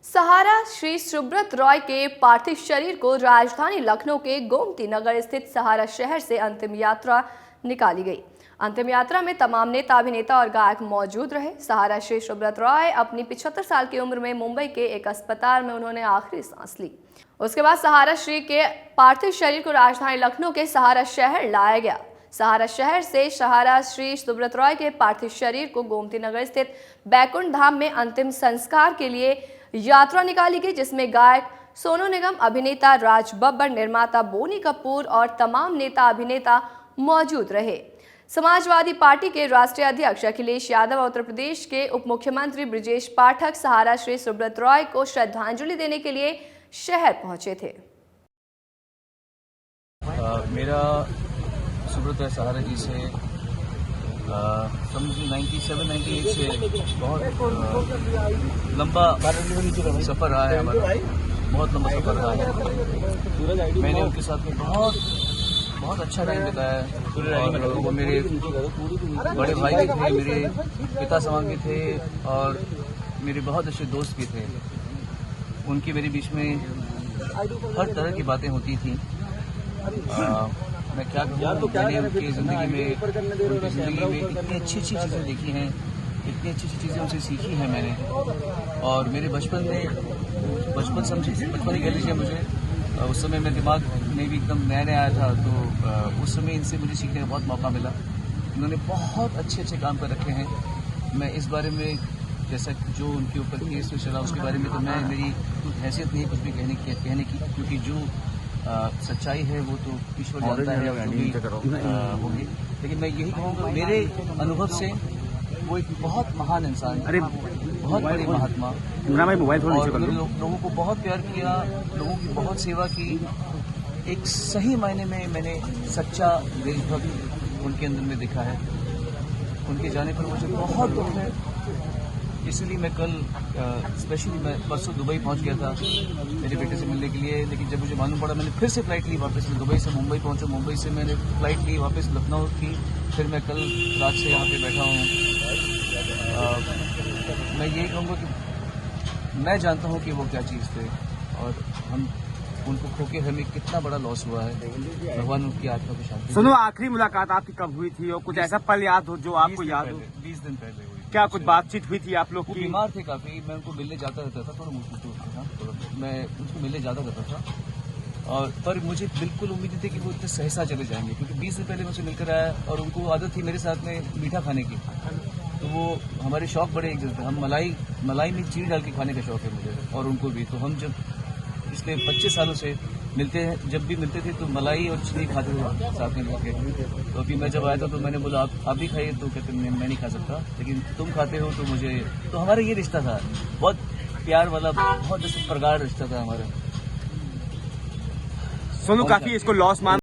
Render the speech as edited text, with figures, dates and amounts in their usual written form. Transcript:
सहारा श्री सुब्रत रॉय के पार्थिव शरीर को राजधानी लखनऊ के गोमती नगर स्थित सहारा शहर से अंतिम यात्रा निकाली गई। अंतिम यात्रा में तमाम नेता, अभिनेता और गायक मौजूद रहे। सहारा श्री सुब्रत रॉय अपनी 75 साल की उम्र में मुंबई के एक अस्पताल में उन्होंने आखिरी सांस ली। उसके बाद सहारा श्री के पार्थिव शरीर को राजधानी लखनऊ के सहारा शहर लाया गया। सहारा शहर से सहारा श्री सुब्रत रॉय के पार्थिव शरीर को गोमती नगर स्थित बैकुंठ धाम में अंतिम संस्कार के लिए यात्रा निकाली गई, जिसमें गायक सोनू निगम, अभिनेता राज बब्बर, निर्माता बोनी कपूर और तमाम नेता, अभिनेता मौजूद रहे। समाजवादी पार्टी के राष्ट्रीय अध्यक्ष अखिलेश यादव, उत्तर प्रदेश के उप मुख्यमंत्री ब्रजेश पाठक सहारा श्री सुब्रत रॉय को श्रद्धांजलि देने के लिए शहर पहुंचे थे। मेरा सुब्रत रॉय सहारा जी से समझिए 97-98 से बहुत लंबा सफ़र रहा है हमारा, बहुत लंबा सफ़र रहा है। मैंने उनके साथ में बहुत अच्छा टाइम बिताया है और वो मेरे बड़े भाई भी थे, मेरे पिता समान भी थे और मेरे बहुत अच्छे दोस्त भी थे। उनकी मेरे बीच में हर तरह की बातें होती थी। मैं क्या कहूँ, मैंने उनकी ज़िंदगी में इतनी अच्छी चीज़ें देखी हैं, इतनी अच्छी चीज़ें उनसे सीखी हैं मैंने। और मेरे बचपन समझिए, बचपन ही कह लीजिए मुझे, उस समय मेरे दिमाग में भी एकदम नया आया था, तो उस समय इनसे मुझे सीखने का बहुत मौका मिला। उन्होंने बहुत अच्छे काम कर रखे हैं। मैं इस बारे में, जैसा जो उनके ऊपर केस में चला उसके बारे में तो मेरी हैसियत नहीं कुछ भी कहने की, क्योंकि जो सच्चाई है वो तो ईश्वर जानता है, जो भी होगी। लेकिन मैं यही कहूँगा, मेरे अनुभव से वो एक बहुत महान इंसान, बहुत बड़े महात्मा, और लोगों को बहुत प्यार किया, लोगों की बहुत सेवा की। एक सही मायने में मैंने सच्चा देशभक्त उनके अंदर में देखा है। उनके जाने पर मुझे बहुत दुख है। इसलिए मैं कल स्पेशली मैं परसों दुबई पहुंच गया था मेरे बेटे से मिलने के लिए, लेकिन जब मुझे मालूम पड़ा, मैंने फिर से फ़्लाइट ली वापस। दुबई से मुंबई पहुंचा, मुंबई से मैंने फ़्लाइट ली वापस लखनऊ की, फिर मैं कल रात से यहाँ पे बैठा हूँ। मैं यही कहूँगा कि मैं जानता हूँ कि वो क्या चीज़ थे और हम उनको खो के हमें कितना बड़ा लॉस हुआ है। भगवान उनकी आत्मा को शांति। सुनो, आखिरी मुलाकात आपकी कब हुई थी और कुछ ऐसा पल याद हो जो आपको याद हो? 20 दिन पहले हुई। क्या कुछ बातचीत हुई थी आप लोग की? बीमार थे काफ़ी, मैं उनको मिलने जाता रहता था, थोड़ा मुश्किल था, मैं उनको मिलने जाता रहता था। और पर मुझे बिल्कुल उम्मीद थी कि वो इतने सहसा चले जाएंगे, क्योंकि 20 दिन पहले मुझसे मिलकर आया और उनको आदत थी मेरे साथ में मीठा खाने की। तो वो हमारे शौक बड़े एक जैसे, हम मलाई में चीनी डाल के खाने का शौक है मुझे और उनको भी। तो हम जब पिछले 25 सालों से मिलते हैं, जब भी मिलते थे तो मलाई और चीनी खाते थे साथ में मिलकर। तो अभी मैं जब आया था तो मैंने बोला आप भी खाइए, तो कहते मैं नहीं खा सकता, लेकिन तुम खाते हो तो मुझे। तो हमारा ये रिश्ता था, बहुत प्यार वाला, बहुत जैसे प्रगाढ़ रिश्ता था हमारा। सोनू काफी इसको लॉस मान